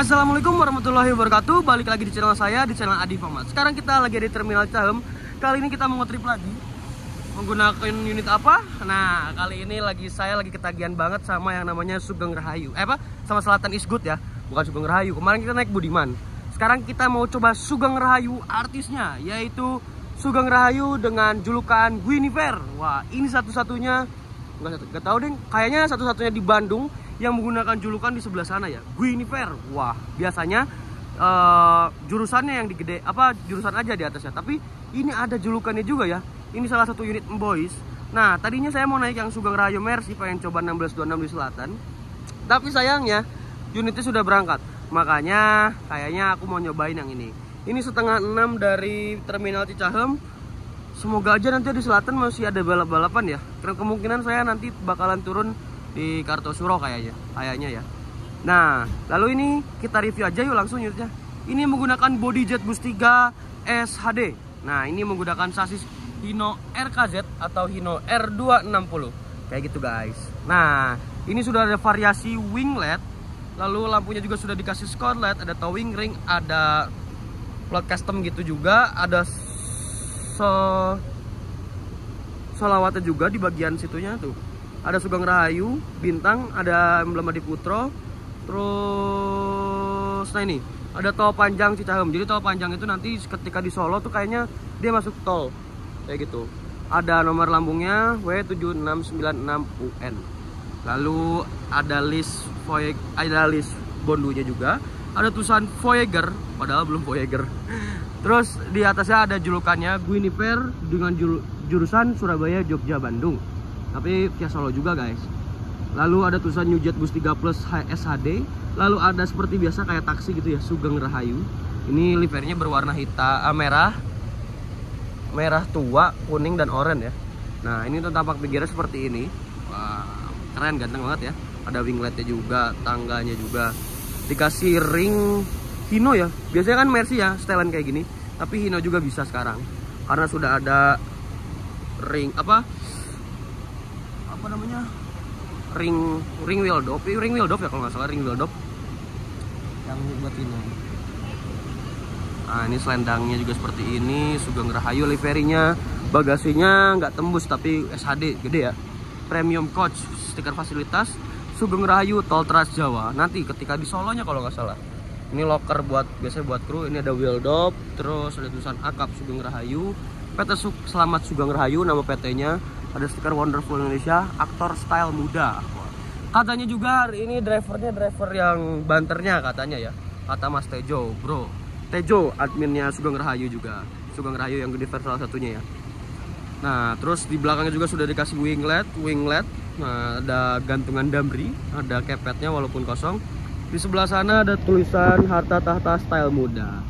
Assalamualaikum warahmatullahi wabarakatuh. Balik lagi di channel saya, di channel Adi Famat. Sekarang kita lagi di Terminal Cicahem. Kali ini kita mau nge-trip lagi. Menggunakan unit apa? Nah, kali ini saya lagi ketagihan banget sama yang namanya Sugeng Rahayu. Sama Selatan Is Good ya. Bukan Sugeng Rahayu. Kemarin kita naik Budiman. Sekarang kita mau coba Sugeng Rahayu artisnya, yaitu Sugeng Rahayu dengan julukan Guinevere. Wah, ini satu-satunya, nggak tahu deh, kayaknya satu-satunya di Bandung yang menggunakan julukan di sebelah sana ya, Guinevere. Wah, biasanya jurusannya yang digede, jurusan aja di atasnya. Tapi ini ada julukannya juga ya. Ini salah satu unit Boys. Nah, tadinya saya mau naik yang Sugeng Rahayu Mercy, pengen coba 1626 di selatan. Tapi sayangnya unitnya sudah berangkat. Makanya kayaknya aku mau nyobain yang ini. Ini setengah 6 dari Terminal Cicahem. Semoga aja nanti di selatan masih ada balap-balapan ya. Karena kemungkinan saya nanti bakalan turun di Kartosuro kayaknya ya. Nah, lalu ini kita review aja yuk langsung unitnya. Ini menggunakan body jet bus 3 SHD. Nah, ini menggunakan sasis Hino RKZ atau Hino R260 kayak gitu guys. Nah, ini sudah ada variasi wing LED. Lalu lampunya juga sudah dikasih skot LED, ada towing ring, ada plat custom gitu juga, ada solawatnya juga di bagian situnya tuh. Ada Sugeng Rahayu, bintang, ada emblem Adi Putro. Terus nah ini ada tol panjang Cicahem. Jadi tol panjang itu nanti ketika di Solo tuh kayaknya dia masuk tol kayak gitu. Ada nomor lambungnya W7696UN. Lalu ada list bondunya juga. Ada tulisan Voyager, padahal belum Voyager. Terus di atasnya ada julukannya Guinevere dengan jurusan Surabaya, Jogja, Bandung. Tapi via Solo juga guys. Lalu ada tulisan New Jet Bus 3 Plus SHD. Lalu ada seperti biasa kayak taksi gitu ya, Sugeng Rahayu. Ini livernya berwarna hitam, merah tua, kuning dan oranye ya. Nah, ini tuh tampak pinggirnya seperti ini. Wah, keren, ganteng banget ya. Ada wingletnya juga, tangganya juga. Dikasih ring Hino ya. Biasanya kan Mercy ya, setelan kayak gini. Tapi Hino juga bisa sekarang. Karena sudah ada ring namanya, ring wheel dop ya kalau nggak salah, ring wheel dop yang buat ini. Nah, ini selendangnya juga seperti ini, Sugeng Rahayu liverinya. Bagasinya nggak tembus tapi SHD gede ya. Premium coach, stiker fasilitas Sugeng Rahayu Tol Trans Jawa. Nanti ketika di Solonya kalau nggak salah. Ini locker biasanya buat kru. Ini ada wheel dop, terus ada tulisan akap Sugeng Rahayu, PT Selamat Sugeng Rahayu nama PT-nya. Ada stiker Wonderful Indonesia, aktor style muda. Katanya juga ini driver yang banternya katanya ya. Kata Mas Tejo, bro. Tejo adminnya Sugeng Rahayu juga. Sugeng Rahayu yang gede salah satunya ya. Nah, terus di belakangnya juga sudah dikasih winglet. Nah, ada gantungan damri, ada kepetnya walaupun kosong. Di sebelah sana ada tulisan harta tahta style muda.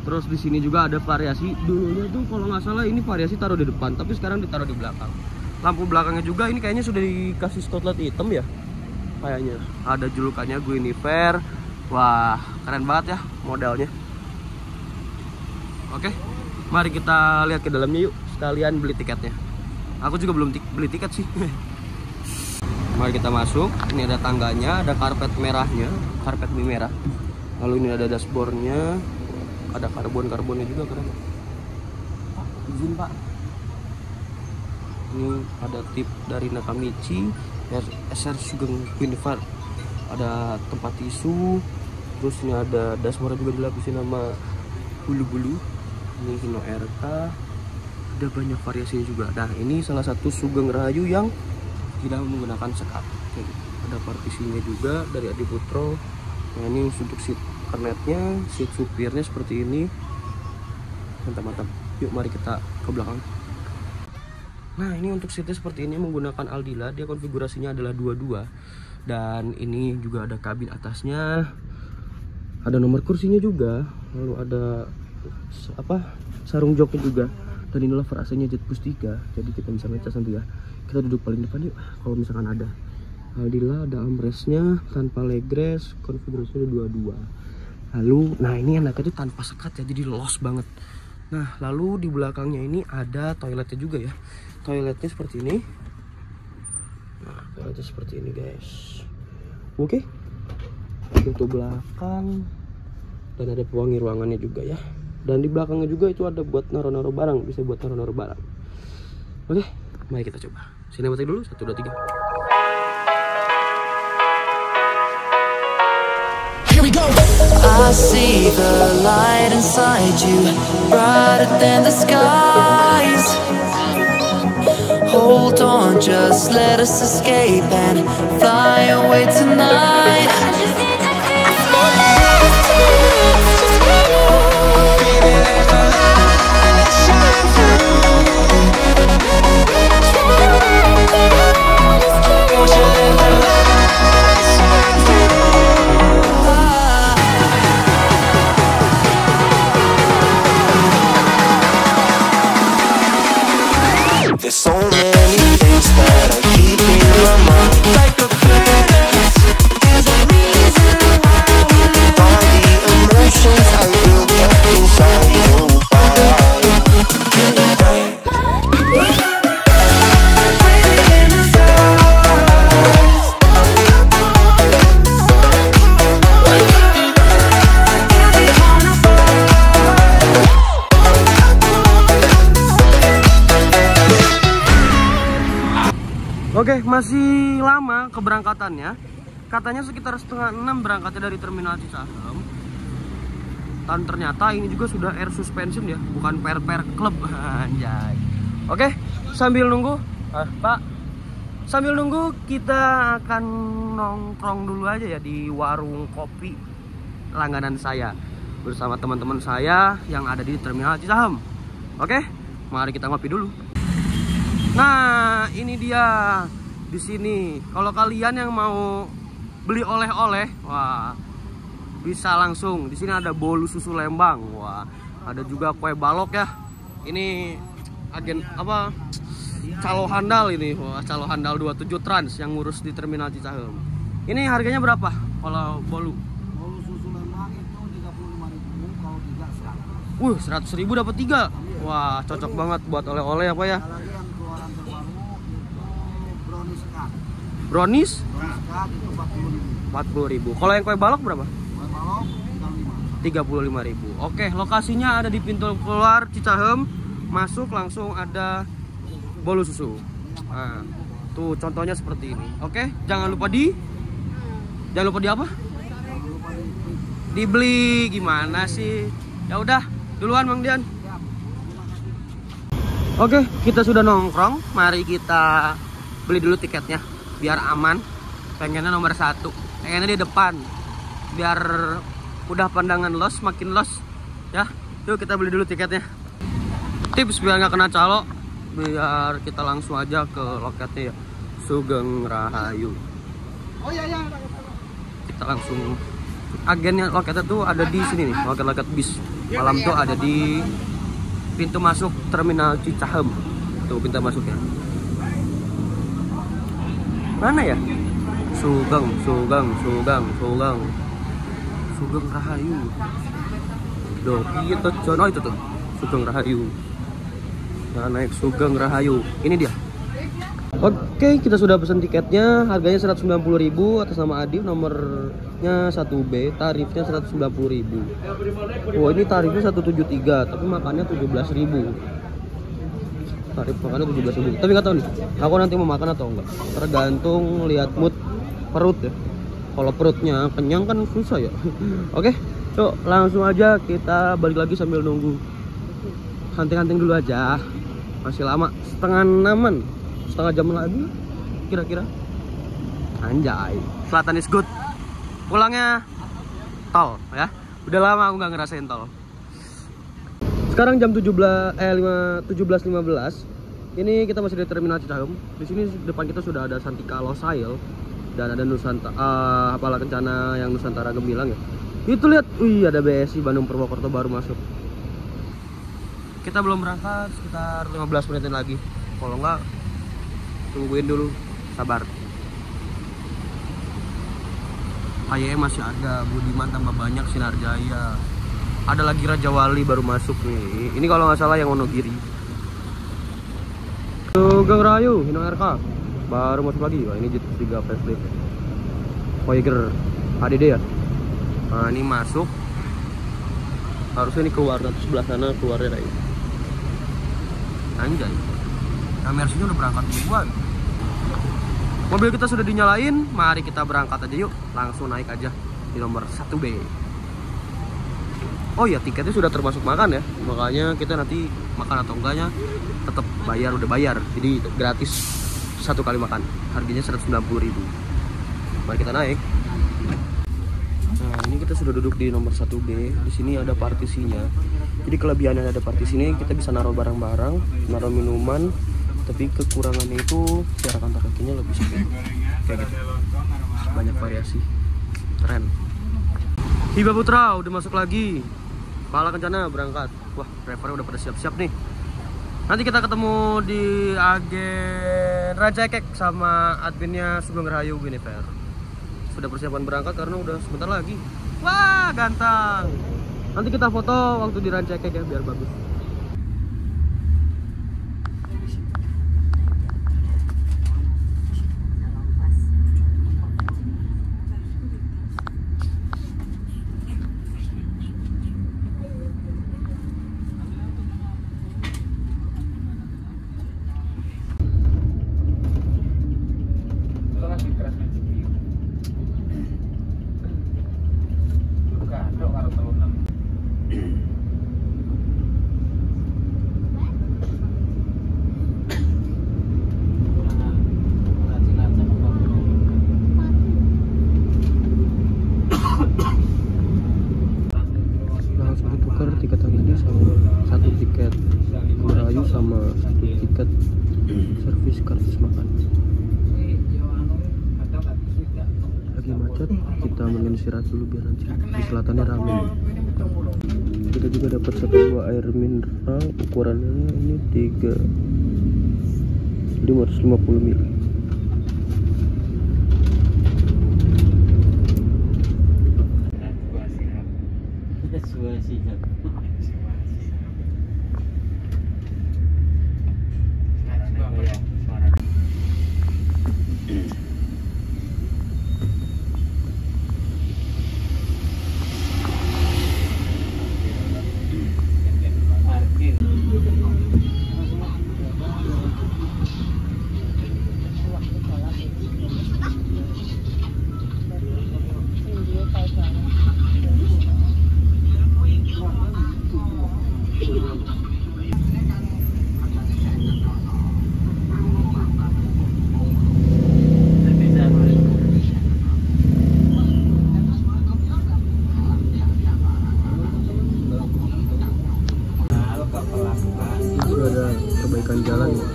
Terus di sini juga ada variasi. Dulunya tuh kalau nggak salah ini variasi taruh di depan, tapi sekarang ditaruh di belakang. Lampu belakangnya juga ini kayaknya sudah dikasih spotlight hitam ya. Kayaknya ada julukannya Guinevere. Wah, keren banget ya modelnya. Oke, mari kita lihat ke dalamnya yuk. Sekalian beli tiketnya. Aku juga belum beli tiket sih. Mari kita masuk. Ini ada tangganya, ada karpet merahnya, karpet mie merah. Lalu ini ada dashboardnya, ada karbonnya juga keren. Izin Pak. Ini ada tip dari Nakamichi, SR Sugeng Guinevere. Ada tempat tisu. Terus ini ada dashboard juga dilapisin sama bulu-bulu. Ini Hino RK. Ada banyak variasinya juga. Nah, ini salah satu Sugeng Rahayu yang tidak menggunakan sekat. Ada partisinya juga dari Adi Putro. Nah, ini untuk seat kernetnya, seat supirnya seperti ini. Mantap. Yuk mari kita ke belakang. Nah, ini untuk seatnya seperti ini menggunakan Aldila. Dia konfigurasinya adalah 22. Dan ini juga ada kabin atasnya. Ada nomor kursinya juga. Lalu ada sarung joknya juga. Dan inilah frasenya jet bus 3. Jadi kita bisa ngecas nanti ya. Kita duduk paling depan yuk kalau misalkan ada. Aldila ada armrestnya tanpa legress, konfigurasinya 22. Lalu nah ini enaknya tuh tanpa sekat ya, jadi los banget. Nah, lalu di belakangnya ini ada toiletnya juga ya. Toiletnya seperti ini. Nah, toiletnya seperti ini guys. Oke. pintu belakang, dan ada pewangi ruangannya juga ya. Dan di belakangnya juga itu ada buat naruh-naruh barang, bisa buat naruh-naruh barang. Oke, mari kita coba. Sinematik dulu, 1, 2, 3. Here we go. I see the light inside you, brighter than the skies. Hold on, just let us escape and fly away tonight. There's so many things that I keep in my mind, like a curse. There's a reason why the emotions I built up inside you. Oke, masih lama keberangkatannya. Katanya sekitar setengah 6 berangkatnya dari terminal Cicahem. Dan ternyata ini juga sudah air suspension ya, bukan per klub. Anjay. Oke, sambil nunggu, Pak. Sambil nunggu kita akan nongkrong dulu aja ya di warung kopi langganan saya bersama teman-teman saya yang ada di terminal Cicahem. Oke, mari kita ngopi dulu. Nah, ini dia di sini. Kalau kalian yang mau beli oleh-oleh, wah, bisa langsung. Di sini ada bolu susu Lembang, wah, ada juga kue balok ya. Ini agen apa? Calo handal ini, wah, calo handal 27 Trans yang ngurus di terminal Cicahem. Ini harganya berapa kalau bolu? Bolu susu Lembang itu 35.000, kalau 3 100. 100.000 dapat 3. Wah, cocok banget buat oleh-oleh apa ya? Lagi yang keluaran terbaru itu brownies cut. Brownies Brownies cut itu 40.000. 40.000. Kalau yang kue balok berapa? Kue balok 35.000. Oke, lokasinya ada di pintu keluar Cicahem. Masuk langsung ada bolu susu. Nah, tuh contohnya seperti ini. Oke, jangan lupa di apa? Dibeli. Gimana sih? Ya udah, duluan Bang Dian. Oke, kita sudah nongkrong. Mari kita beli dulu tiketnya biar aman. Pengennya nomor 1. Pengennya di depan. Biar udah pandangan los, makin los. Ya, yuk kita beli dulu tiketnya. Tips biar nggak kena calo, biar kita langsung aja ke loketnya ya. Sugeng Rahayu. Oh iya iya. Kita langsung, agennya loketnya tuh ada di sini nih, loket-loket bis. Malam tuh ada di pintu masuk terminal Cicahem. Tuh pintu masuknya. Mana ya? Sugeng Rahayu. Duh, itu Jono itu tuh. Sugeng Rahayu. Nah, naik Sugeng Rahayu. Ini dia. Oke, kita sudah pesan tiketnya. Harganya 190.000 atas nama Adif, nomornya 1B, tarifnya 190.000. Wah, ini tarifnya 173, tapi makannya 17.000. Tarif makannya 17.000. Tapi nggak tahu nih, aku nanti mau makan atau enggak. Tergantung lihat mood perut ya. Kalau perutnya kenyang kan susah ya. Oke, yuk langsung aja kita balik lagi sambil nunggu. Hunting-hunting dulu aja. Masih lama, setengah 6-an. Setengah jam lagi kira-kira. Anjay, Selatan is good. Pulangnya tol ya. Udah lama aku nggak ngerasain tol. Sekarang jam 17.15. Ini kita masih di terminal Cicahem. Di sini depan kita sudah ada Santika Losail dan ada Nusantara Apala Kencana yang Nusantara Gemilang ya. Itu lihat, wih, ada BSI Bandung Purwokerto baru masuk. Kita belum berangkat, sekitar 15 menitan lagi. Kalau enggak, tungguin dulu, sabar. Kayaknya masih ada Budiman tambah banyak, Sinar Jaya. Ada lagi Raja Wali baru masuk nih. Ini kalau nggak salah yang Wonogiri. Sugeng Rahayu, Hino RK baru masuk lagi. Wah, ini Jet 3 facelift Voyager ADD ya. Nah ini masuk, harusnya ini keluar, nanti sebelah sana keluarnya kayak gitu. Anjay, nah Mercy-nya udah berangkat duluan. Mobil kita sudah dinyalain, mari kita berangkat aja yuk. Langsung naik aja di nomor 1B. Oh ya, tiketnya sudah termasuk makan ya, makanya kita nanti makan atau enggaknya tetap bayar, udah bayar. Jadi gratis satu kali makan, harganya 190.000. Mari kita naik. Nah ini kita sudah duduk di nomor 1B. Di sini ada partisinya. Jadi kelebihannya ada partisi ini, kita bisa naruh barang-barang, naruh minuman. Tapi kekurangannya itu jarak antar kakinya lebih sempit. Kayak gitu. Banyak variasi. Keren. Hiba Putra udah masuk lagi. Pala Kencana berangkat. Wah, drivernya udah pada siap-siap nih. Nanti kita ketemu di agen Raja Ekek sama adminnya Sugeng Rahayu Guinevere. Sudah persiapan berangkat karena udah sebentar lagi. Wah, ganteng. Nanti kita foto waktu di Raja Ekek ya biar bagus. Tiket tadi sama satu tiket merayu sama satu tiket servis kartis makan. Lagi macet, kita mending istirahat dulu biar nanti di selatannya rame. Kita juga dapat satu buah air mineral, ukurannya ini 550 ml. Perbaikan jalan ya.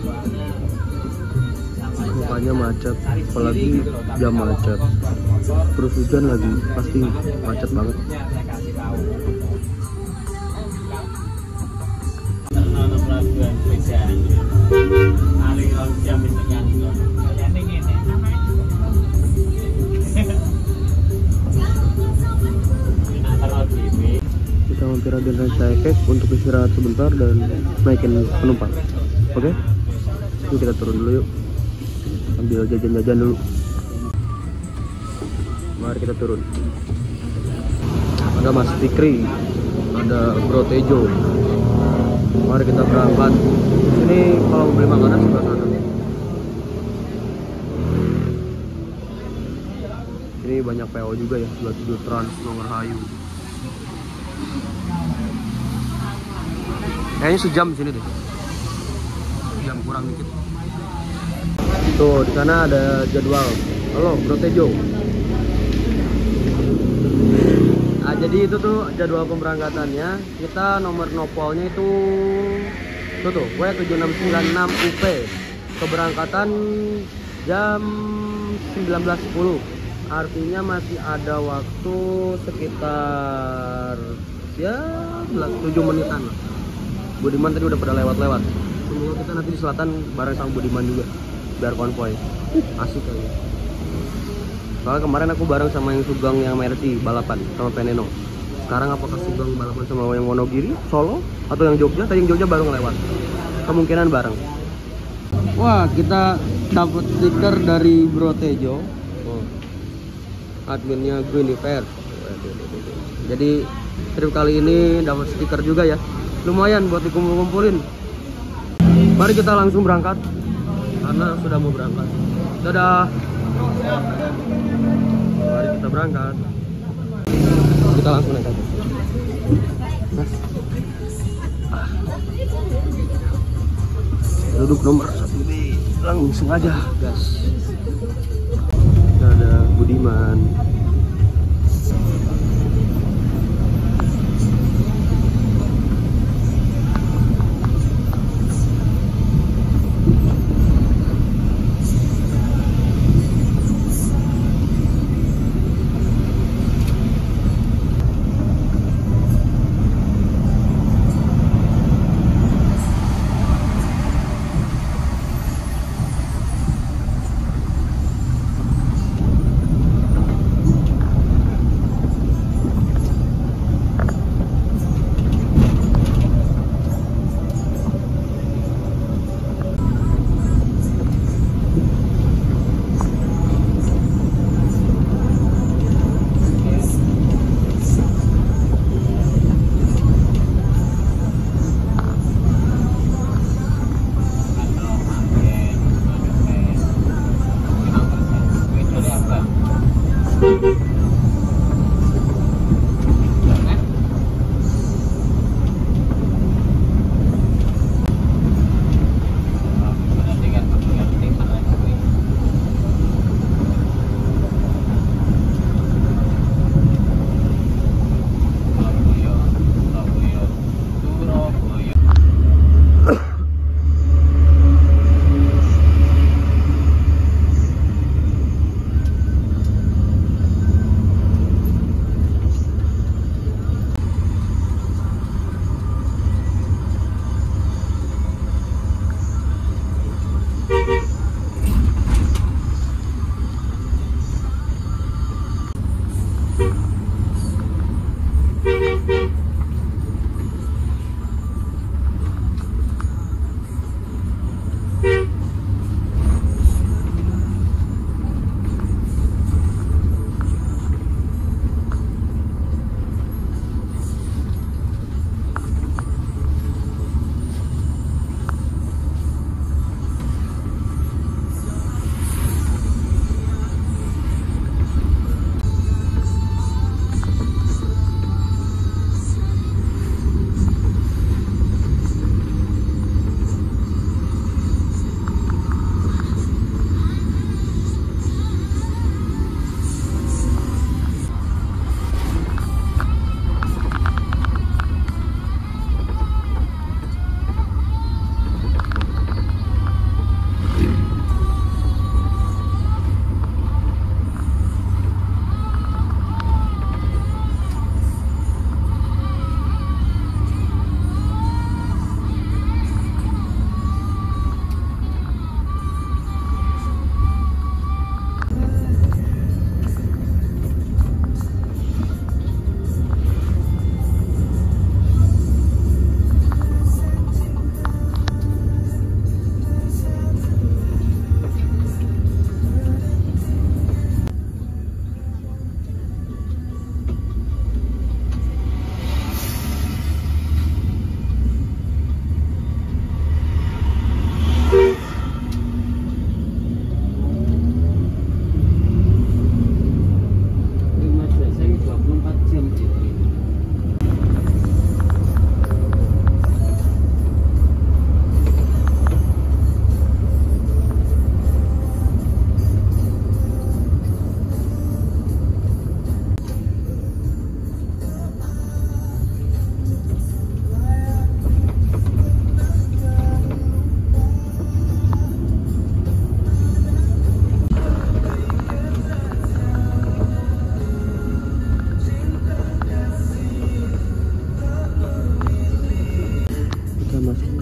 Makanya macet, apalagi jam macet, terus hujan lagi, pasti macet banget. Kita mampir agen Raja Ekek untuk istirahat sebentar dan naikin penumpang. Oke? Yuk kita turun dulu yuk. Ambil jajan-jajan dulu. Mari kita turun. Ada Mas Fikri, ada Bro Tejo. Mari kita berangkat. Ini kalau mau beli makanan sebelah sana. Ini banyak PO juga ya, sebelah tujuh Trans Nomor Rahayu. Kayaknya sejam di sini deh. Jam kurang dikit. Tuh di sana ada jadwal. Halo Bro Tejo. Nah, jadi itu tuh jadwal pemberangkatannya. Kita nomor nopolnya itu tuh W7696 UP. Keberangkatan jam 19.10. Artinya masih ada waktu sekitar ya 7 menitan lah. Budiman tadi udah pada lewat-lewat. Semoga kita nanti di selatan bareng sama Budiman juga biar konvoy. Asik kali. Soalnya kemarin aku bareng sama yang Sugeng yang Mercy balapan sama Peneno. Sekarang apakah Sugeng balapan sama yang Wonogiri, Solo atau yang Jogja? Tadi yang Jogja baru ngelewat. Kemungkinan bareng. Wah, kita dapat stiker dari Bro Tejo. Oh. Adminnya Guinevere. Jadi trip kali ini dapat stiker juga ya, lumayan buat dikumpul-kumpulin. Mari kita langsung berangkat karena sudah mau berangkat. Dadah. Mari kita berangkat. Kita langsung naik atas. Mas. Duduk nomor 1B, langsung aja gas. Dadah Budiman.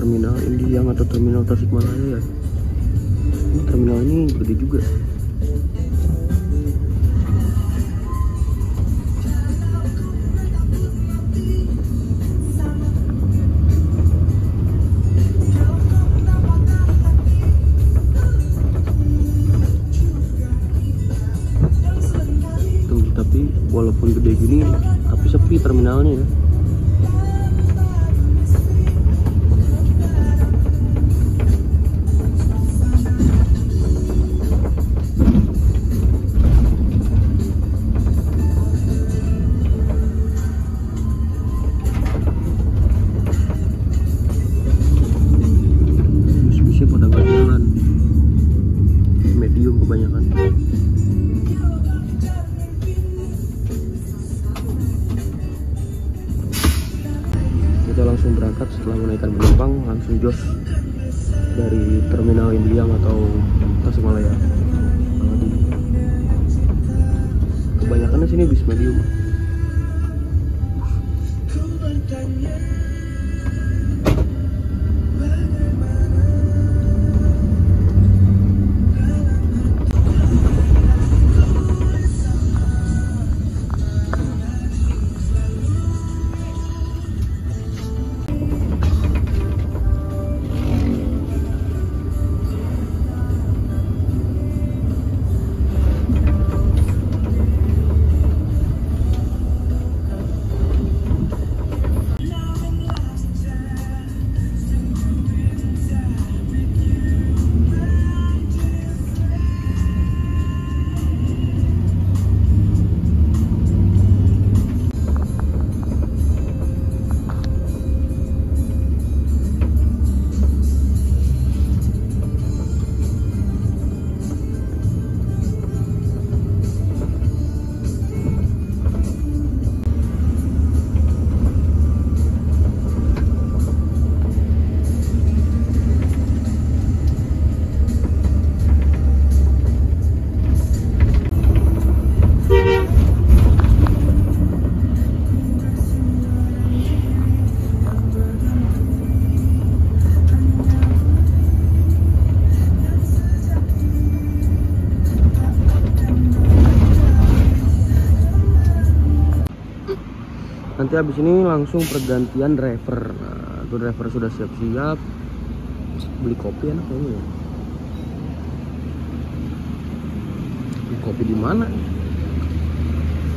terminal Indiang atau terminal Tasikmalaya ya. Ini terminal ini gede juga. Tuh kita tapi walaupun gede gini tapi sepi terminalnya ya. Bis-bisnya pada nggak jalan, medium kebanyakan. Kita langsung berangkat setelah menaikkan penumpang, langsung jos dari terminal Indiang atau Tasikmalaya. Kebanyakan sini bis medium. Nanti habis ini langsung pergantian driver. Nah, itu driver sudah siap-siap. Beli kopi enak kayaknya ya. Beli kopi di mana?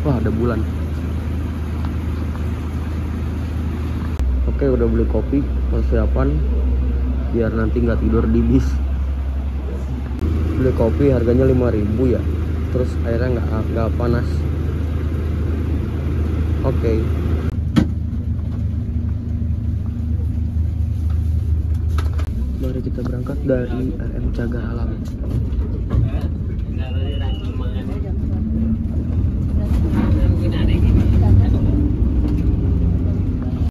Wah, ada bulan. Oke, udah beli kopi, persiapan biar nanti nggak tidur di bis. Beli kopi harganya 5.000 ya. Terus airnya nggak panas. Oke. Mari kita berangkat dari RM Cagar Alam.